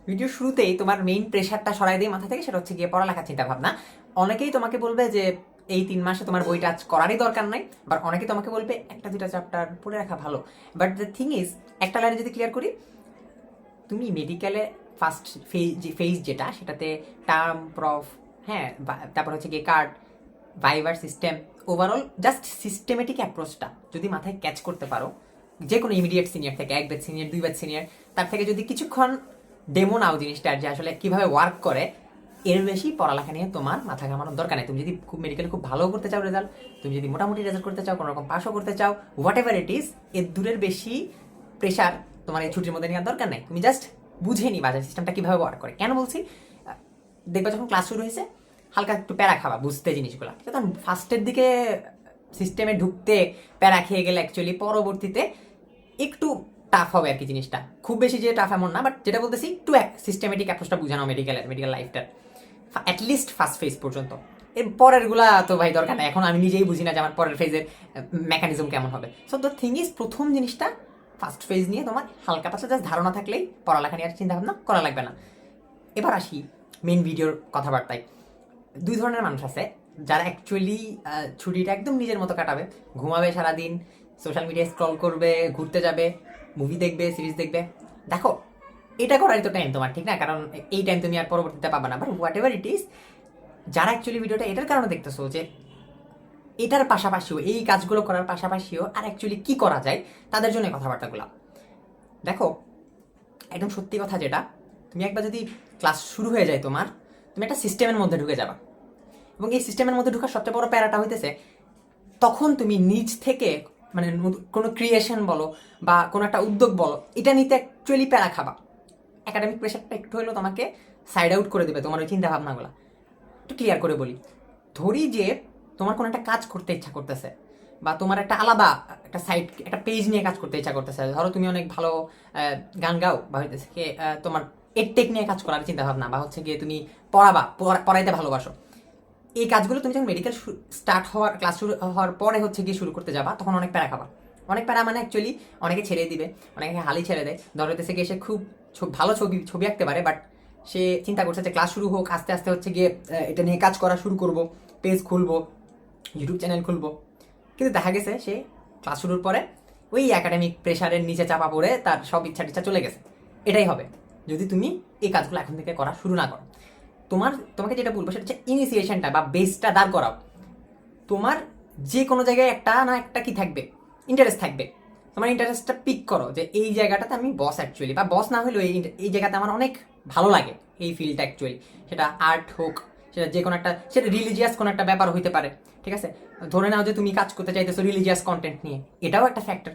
ভিডিওর শুরুতেই তোমার মেইন প্রেশারটা সরাই দিয়ে মাথা থেকে, সেটা হচ্ছে গিয়ে পড়ালেখার চিন্তা ভাবনা। অনেকেই তোমাকে বলবে যে এই 3 মাসে তোমার বইটা আজ করারই দরকার নাই, বাট অনেকে তোমাকে বলবে একটা দুটা চ্যাপ্টার পড়ে রাখা ভালো। বাট দ্য থিং ইজ, একটা লাইনে যদি ক্লিয়ার করি, তুমি মেডিকেলে ফার্স্ট ফেজ যেটা, সেটাতে টার্ম প্রফ, হ্যাঁ, তারপর হচ্ছে গিয়ে কার্ড, ভাইভার সিস্টেম, ওভারঅল জাস্ট সিস্টেমেটিক অ্যাপ্রোচটা যদি মাথায় ক্যাচ করতে পারো, যে কোনো ইমিডিয়েট সিনিয়র থেকে, 1 ব্যাচ সিনিয়র, 2 ব্যাচ সিনিয়র, তার থেকে যদি কিছুক্ষণ ডেমো নাও জিনিসটার যে আসলে কিভাবে ওয়ার্ক করে, এর বেশি পড়ালেখা নিয়ে তোমার মাথা ঘামানোর দরকার নেই। তুমি যদি খুব মেডিকেলে খুব ভালো করতে চাও রেজাল্ট, তুমি যদি মোটামুটি রেজাল্ট করতে চাও, কোনো রকম পাসও করতে চাও, হোয়াট এভার ইট ইজ, এর দূরের বেশি প্রেশার তোমার এই ছুটির মধ্যে নেওয়ার দরকার নেই। তুমি জাস্ট বুঝে নি বাজার সিস্টেমটা কিভাবে ওয়ার্ক করে। কেন বলছি, দেখবা যখন ক্লাস শুরু হয়েছে হালকা একটু প্যারা খাওয়া বুঝতে জিনিসগুলো, তখন ফার্স্টের দিকে সিস্টেমে ঢুকতে প্যারা খেয়ে গেলে অ্যাকচুয়ালি পরবর্তীতে একটু টাফ হবে আর কি জিনিসটা। খুব বেশি যে টাফ এমন না, বাট যেটা বলতেছি একটু সিস্টেমেটিক অ্যাপ্রোচটা বুঝানো মেডিকেল লাইফটার অ্যাটলিস্ট ফার্স্ট ফেজ পর্যন্ত। এর পরের গুলা তো ভাই দরকার নাই, এখন আমি নিজেই বুঝি না যে আমার পরের ফেজের মেকানিজম কেমন হবে। সো দ্য থিং ইজ, প্রথম জিনিসটা ফার্স্ট ফেজ নিয়ে তোমার হালকা পাতলা জাস্ট ধারণা থাকলেই পড়ালেখা নিয়ে আর চিন্তা ভাবনা করা লাগবে না। এবার আসি মেন ভিডিওর কথাবার্তায়। 2 ধরনের মানুষ আছে যারা অ্যাকচুয়ালি ছুটিটা একদম নিজের মতো কাটাবে, ঘুমাবে সারাদিন, সোশ্যাল মিডিয়ায় স্ক্রল করবে, ঘুরতে যাবে, মুভি দেখবে, সিরিজ দেখবে। দেখো, এটা করারই তো টাইম তোমার, ঠিক না? কারণ এই টাইম তুমি আর পরবর্তীতে পাবা না। But what ever it is, যারা অ্যাকচুয়ালি ভিডিওটা এটার কারণে দেখতেছো যে এটার পাশাপাশিও, এই কাজগুলো করার পাশাপাশিও আর অ্যাকচুয়ালি কি করা যায়, তাদের জন্য এই কথাবার্তাগুলো। দেখো, একদম সত্যি কথা যেটা, তুমি একবার যদি ক্লাস শুরু হয়ে যায় তোমার, তুমি একটা সিস্টেমের মধ্যে ঢুকে যাবা, এবং এই সিস্টেমের মধ্যে ঢোকার সবচেয়ে বড় প্যারাটা হইতেছে তখন তুমি নিজ থেকে, মানে কোনো ক্রিয়েশন বলো বা কোনো একটা উদ্যোগ বলো, এটা নিতে অ্যাকচুয়ালি প্যারা খাবা। একাডেমিক প্রেশারটা একটু হলেও তোমাকে সাইড আউট করে দেবে তোমার ওই চিন্তা ভাবনাগুলো। একটু ক্লিয়ার করে বলি, ধরি যে তোমার কোনো একটা কাজ করতে ইচ্ছা করতেছে, বা তোমার একটা আলাদা একটা সাইড, একটা পেজ নিয়ে কাজ করতে ইচ্ছা করতেছে। ধরো তুমি অনেক ভালো গান গাও, বা হইতেছে কি তোমার এডটেক নিয়ে কাজ করার চিন্তা ভাবনা, বা হচ্ছে গিয়ে তুমি পড়াবা, পড়াইতে ভালোবাসো। এই কাজগুলো তুমি যখন মেডিকেল স্টার্ট হওয়ার, ক্লাস শুরু হওয়ার পরে হচ্ছে গিয়ে শুরু করতে যাবা, তখন অনেক প্যারা খাবা। অনেক প্যারা মানে অ্যাকচুয়ালি অনেকে ছেড়ে দিবে, অনেকে হালি ছেড়ে দেয়। ধরো হইতেছে গিয়ে সে খুব ভালো ছবি ছবি আঁকতে পারে, বাট সে চিন্তা করছে যে ক্লাস শুরু হোক, আস্তে আস্তে হচ্ছে গিয়ে এটা নিয়ে কাজ করা শুরু করব, পেজ খুলবো, ইউটিউব চ্যানেল খুলবো। কিন্তু দেখা গেছে সে ক্লাস শুরুর পরে ওই একাডেমিক প্রেশারের নিচে চাপা পড়ে তার সব ইচ্ছা টিচ্ছা চলে গেছে। এটাই হবে যদি তুমি এই কাজগুলো এখন থেকে করা শুরু না করো। তোমাকে যেটা বলবো সেটা হচ্ছে ইনিশিয়েশনটা বা বেসটা দাঁড় করাও। তোমার যে কোনো জায়গায় একটা না একটা কি থাকবে, ইন্টারেস্ট থাকবে। তোমার ইন্টারেস্টটা পিক করো যে এই জায়গাটাতে আমি বস অ্যাকচুয়ালি, বা বস না হলেও এই জায়গাতে আমার অনেক ভালো লাগে এই ফিল্ডটা অ্যাকচুয়ালি। সেটা আর্ট হোক, সেটা যে কোনো একটা, সেটা রিলিজিয়াস কোনো একটা ব্যাপার হইতে পারে, ঠিক আছে? ধরে নাও যে তুমি কাজ করতে চাইতেছো রিলিজিয়াস কন্টেন্ট নিয়ে, এটাও একটা factor.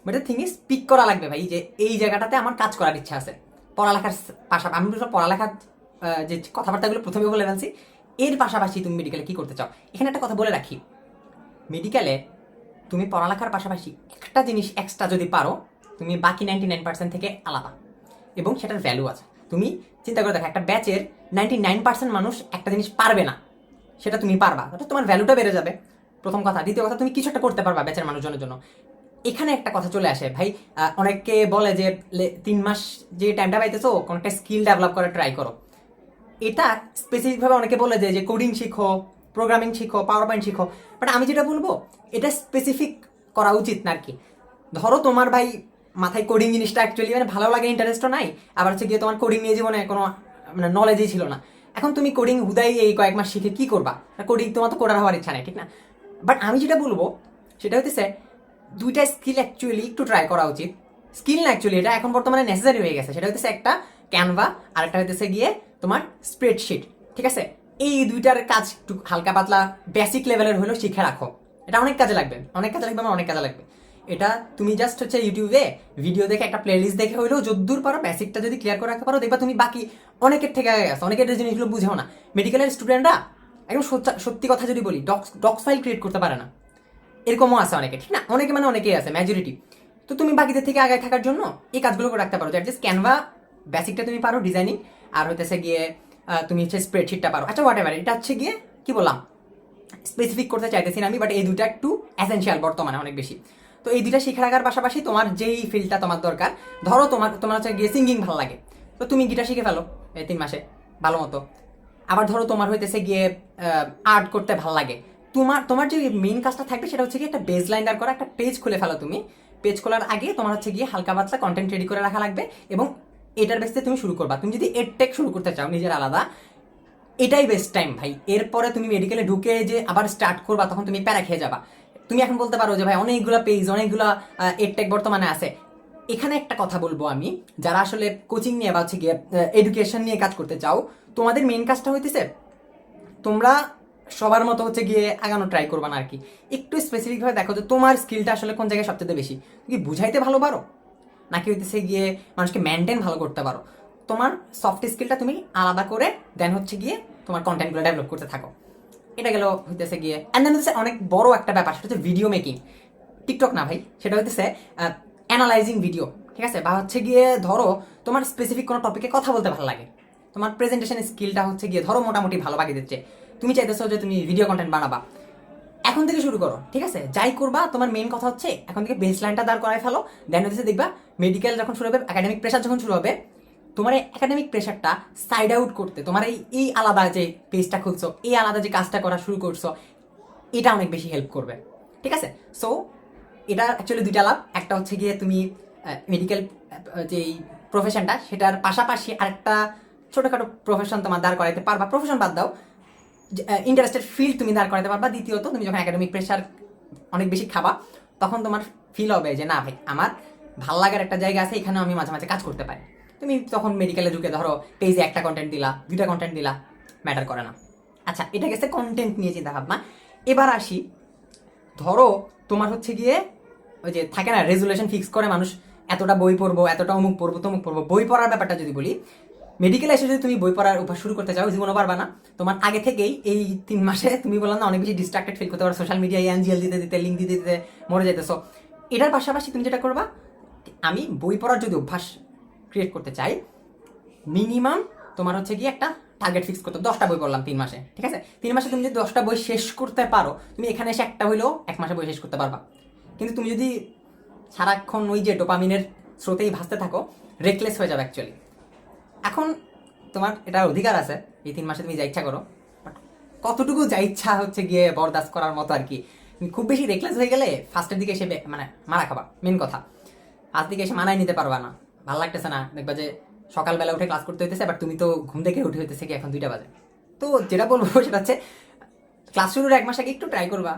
But the thing is, pick করা লাগবে ভাই যে এই জায়গাটাতে আমার কাজ করার ইচ্ছা আছে। পড়ালেখার পাশাপাশি, আমি পড়ালেখার যে কথাবার্তাগুলো প্রথমে বলে ফেলছি, এর পাশাপাশি তুমি মেডিকেলে কি করতে চাও। এখানে একটা কথা বলে রাখি, মেডিকেলে তুমি পড়ালেখার পাশাপাশি একটা জিনিস এক্সট্রা যদি পারো, তুমি বাকি 99% থেকে আলাদা, এবং সেটার ভ্যালু আছে। তুমি চিন্তা করে দেখো, একটা ব্যাচের 99% মানুষ একটা জিনিস পারবে না, সেটা তুমি পারবা, অর্থাৎ তোমার ভ্যালুটা বেড়ে যাবে, প্রথম কথা। দ্বিতীয় কথা, তুমি কিছু একটা করতে পারবা ব্যাচের মানুষজনের জন্য। এখানে একটা কথা চলে আসে ভাই, অনেকে বলে যে 3 মাস যে টাইমটা পাইতেছো, কোনো একটা স্কিল ডেভেলপ করে ট্রাই করো। এটা স্পেসিফিকভাবে অনেকে বলে যে কোডিং শিখো, প্রোগ্রামিং শিখো, পাওয়ার পয়েন্ট শিখো। বাট আমি যেটা বলবো, এটা স্পেসিফিক করা উচিত না আর কি। ধরো তোমার ভাই মাথায় কোডিং জিনিসটা অ্যাকচুয়ালি মানে ভালো লাগে, ইন্টারেস্টও নাই, আবার হচ্ছে গিয়ে তোমার কোডিং নিয়ে জীবনে কোনো মানে নলেজই ছিল না। এখন তুমি কোডিং হুদাই এই কয়েক মাস শিখে কি করবা? কোডিং তোমার তো কোডার হওয়ার ইচ্ছা নেই, ঠিক না? বাট আমি যেটা বলবো সেটা হচ্ছে, দুইটা স্কিল অ্যাকচুয়ালি একটু ট্রাই করা উচিত। স্কিল না অ্যাকচুয়ালি, এটা এখন বর্তমানে নেসেসারি হয়ে গেছে। সেটা হচ্ছে একটা ক্যানভা, আর একটা হইতেছে গিয়ে তোমার স্প্রেডশিট, ঠিক আছে? এই দুইটার কাজ একটু হালকা পাতলা বেসিক লেভেলের হলেও শিখে রাখো। এটা অনেক কাজে লাগবে, অনেক কাজে লাগবে, আমার অনেক কাজে লাগবে। এটা তুমি জাস্ট হচ্ছে ইউটিউবে ভিডিও দেখে, একটা প্লেলিস্ট দেখে হলেও যদ্দূর পারো বেসিকটা যদি ক্লিয়ার করে রাখতে পারো, দেখবা তুমি বাকি অনেকের থেকে আগে গেছো। অনেকের জিনিসগুলো বুঝেও না। মেডিকেলের স্টুডেন্টরা একদম সত্যি কথা যদি বলি, ডক্স ফাইল ক্রিয়েট করতে পারে না, এরকমও আছে অনেকে, ঠিক না? অনেকে মানে অনেকেই আছে, মেজরিটি। তো তুমি বাকিদের থেকে আগে থাকার জন্য এই কাজগুলো করে রাখতে পারো। অ্যাটলিস্ট ক্যানভা বেসিকটা তুমি পারো, ডিজাইনিং, আর হইতেছে গিয়ে তুমি হচ্ছে স্প্রেডশিটটা পারো। আচ্ছা, হোয়াট এভার, এটা হচ্ছে গিয়ে কি বললাম, স্পেসিফিক করতে চাইতেছি না আমি, বাট এই দুটা একটু এসেনশিয়াল বর্তমানে অনেক বেশি। তো এই দুটা শিখে রাখার পাশাপাশি তোমার যেই ফিল্ডটা তোমার দরকার, ধরো তোমার তোমার হচ্ছে গিয়ে সিঙ্গিং ভালো লাগে, তো তুমি গিটার শিখে ফেলো এই 3 মাসে ভালো মতো। আবার ধরো তোমার হইতেছে গিয়ে আর্ট করতে ভালো লাগে, তোমার তোমার যে মেইন কাজটা থাকবে সেটা হচ্ছে গিয়ে একটা বেজ লাইন দাঁড় করা, একটা পেজ খুলে ফেলো তুমি। পেজ খোলার আগে তোমার হচ্ছে গিয়ে হালকা পাতলা কন্টেন্ট রেডি করে রাখা লাগবে, এবং এটার বেসতে তুমি শুরু করবা। তুমি যদি এডটেক শুরু করতে চাও নিজের আলাদা, এটাই বেস্ট টাইম ভাই। এরপরে তুমি মেডিকেলে ঢুকে যে আবার স্টার্ট করবা, তখন তুমি প্যারা খেয়ে যাবা। তুমি এখন বলতে পারো যে ভাই অনেকগুলো পেজ, অনেকগুলো এডটেক বর্তমানে আছে। এখানে একটা কথা বলবো আমি, যারা আসলে কোচিং নিয়ে বা হচ্ছে গিয়ে এডুকেশন নিয়ে কাজ করতে চাও, তোমাদের মেইন কাজটা হইতেছে তোমরা সবার মতো হচ্ছে গিয়ে আগানো ট্রাই করবা না আর কি। একটু স্পেসিফিকভাবে দেখো যে তোমার স্কিলটা আসলে কোন জায়গায় সবচেয়ে বেশি। তুমি কি বুঝাইতে ভালো পারো, নাকি হইতেছে গিয়ে মানুষকে মেনটেন ভালো করতে পারো। তোমার সফট স্কিলটা তুমি আলাদা করে দেন হচ্ছে গিয়ে তোমার কন্টেন্টগুলো ডেভেলপ করতে থাকো। এটা গেল হইতেছে গিয়ে। অ্যান্ড দেন হচ্ছে অনেক বড় একটা ব্যাপার, সেটা হচ্ছে ভিডিও মেকিং। টিকটক না ভাই, সেটা হইতেছে অ্যানালাইজিং ভিডিও, ঠিক আছে? বা হচ্ছে গিয়ে ধরো তোমার স্পেসিফিক কোনো টপিকে কথা বলতে ভালো লাগে, তোমার প্রেজেন্টেশন স্কিলটা হচ্ছে গিয়ে ধরো মোটামুটি ভালো বাকি দিচ্ছে, তুমি চাইতেছো যে তুমি ভিডিও কন্টেন্ট বানাবা, এখন থেকে শুরু করো, ঠিক আছে? যাই করবা তোমার মেইন কথা হচ্ছে এখন থেকে বেস লাইনটা দাঁড় করাই ফেলো। দেন হচ্ছে দেখবা মেডিকেল যখন শুরু হবে, একাডেমিক প্রেশার যখন শুরু হবে, তোমার এই একাডেমিক প্রেশারটা সাইড আউট করতে তোমার এই আলাদা যে পেজটা খুলছো, এই আলাদা যে কাজটা করা শুরু করছো, এটা অনেক বেশি হেল্প করবে, ঠিক আছে? সো এটা অ্যাকচুয়ালি দুইটা লাভ। একটা হচ্ছে গিয়ে তুমি মেডিকেল যে প্রফেশনটা, সেটার পাশাপাশি আরেকটা ছোটোখাটো প্রফেশন তোমার দাঁড় করাইতে পারবা। প্রফেশন বাদ দাও, ইন্টারেস্টেড ফিল্ড তুমি দাঁড় করাতে পারবা। দ্বিতীয়ত তুমি যখন একাডেমিক প্রেশার অনেক বেশি খাবা, তখন তোমার ফিল হবে যে না ভাই, আমার ভাল লাগার একটা জায়গা আছে, এখানে আমি মাঝে মাঝে কাজ করতে পারি। তুমি তখন মেডিকেলে ঢুকে ধরো পেজে একটা কন্টেন্ট দিলা, দুইটা কন্টেন্ট দিলা, ম্যাটার করে না। আচ্ছা, এটা গেছে কন্টেন্ট নিয়ে চিন্তা ভাবনা। এবার আসি, ধরো তোমার হচ্ছে গিয়ে ওই যে থাকে না রেজুলেশন ফিক্স করে মানুষ, এতটা বই পড়বো, এতটা অমুক পড়বো, তমুক পড়বো। বই পড়ার ব্যাপারটা যদি বলি, মেডিকেলে এসে যদি তুমি বই পড়ার অভ্যাস শুরু করতে চাও, জীবনও পারবা না। তোমার আগে থেকেই এই 3 মাসে তুমি বললাম না অনেক বেশি ডিস্ট্রাক্টেড ফিল করতে পারো, সোশ্যাল মিডিয়ায় এনজিএল দিতে দিতে, লিঙ্ক দিতে দিতে মরে যেতেছো। এটার পাশাপাশি তুমি যেটা করবা, আমি বই পড়ার যদি অভ্যাস ক্রিয়েট করতে চাই, মিনিমাম তোমার হচ্ছে গিয়ে একটা টার্গেট ফিক্স করতে, 10টা বই পড়লাম 3 মাসে, ঠিক আছে? 3 মাসে তুমি যদি 10টা বই শেষ করতে পারো, তুমি এখানে এসে একটা হইলেও 1 মাসে বই শেষ করতে পারবা। কিন্তু তুমি যদি সারাক্ষণ ওই যে ডোপামিনের স্রোতেই ভাসতে থাকো, রেকলেস হয়ে যাবে অ্যাকচুয়ালি। এখন তোমার এটার অধিকার আছে, এই 3 মাসে তুমি যা ইচ্ছা করো, বাট কতটুকু যা ইচ্ছা হচ্ছে গিয়ে বরদাস্ত করার মতো আর কি। তুমি খুব বেশি রেকলেস হয়ে গেলে ফার্স্টের দিকে এসে মানে মারা খাবা, মেন কথা। আজ দিকে এসে মানায় নিতে পারবা না, ভালো লাগতেছে না, দেখবা যে সকালবেলা উঠে ক্লাস করতে হইতেছে, বাট তুমি তো ঘুম থেকে উঠে হইতেছে কি এখন 2টা বাজে। তো যেটা বলবো সেটা হচ্ছে ক্লাস শুরুর 1 মাস আগে একটু ট্রাই করবা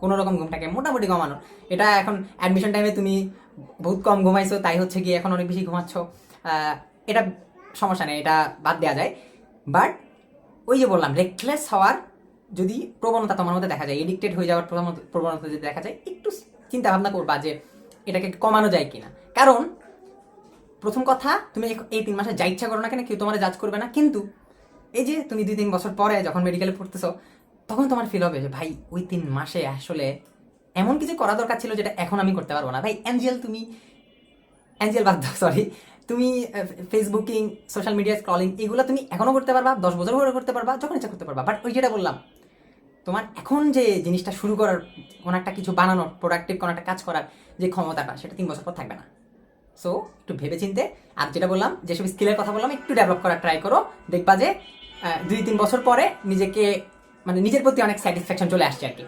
কোনো রকম ঘুমটাকে মোটামুটি কমানো। এটা এখন অ্যাডমিশন টাইমে তুমি বহুত কম ঘুমাইছো, তাই হচ্ছে গিয়ে এখন অনেক বেশি ঘুমাচ্ছ, এটা সমস্যা নেই, এটা বাদ দেওয়া যায়। বাট ওই যে বললাম, রেকলেস হওয়ার যদি প্রবণতা তোমার মধ্যে দেখা যায়, এডিক্টেড হয়ে যাওয়ার প্রবণতা যদি দেখা যায়, একটু চিন্তা ভাবনা করবা যে এটাকে কমানো যায় কিনা। কারণ প্রথম কথা, তুমি এই 3 মাসে যা ইচ্ছা করো না কেন, কেউ তোমার জাজ করবে না। কিন্তু এই যে তুমি 2-3 বছর পরে যখন মেডিকেলে পড়তেছো, তখন তোমার ফিল হবে যে ভাই ওই 3 মাসে আসলে এমন কিছু করা দরকার ছিল যেটা এখন আমি করতে পারবো না। ভাই অ্যাঞ্জেল বাদ দাও, সরি, তুমি ফেসবুকিং, সোশ্যাল মিডিয়া স্ক্রলিং, এগুলো তুমি এখনো করতে পারবা, 10 বছর পরে করতে পারবা, যখন ইচ্ছা করতে পারবা। বাট ওই যেটা বললাম, তোমার এখন যে জিনিসটা শুরু করার, কোনো একটা কিছু বানানোর, প্রোডাক্টিভ কোনো একটা কাজ করার যে ক্ষমতাটা, সেটা 3 বছর পর থাকবে না। সো একটু ভেবে চিনতে, আর যেটা বললাম যেসব স্কিলের কথা বললাম একটু ডেভেলপ করার ট্রাই করো, দেখবা যে 2-3 বছর পরে নিজেকে মানে নিজের প্রতি অনেক স্যাটিসফ্যাকশন চলে আসছে আর কি।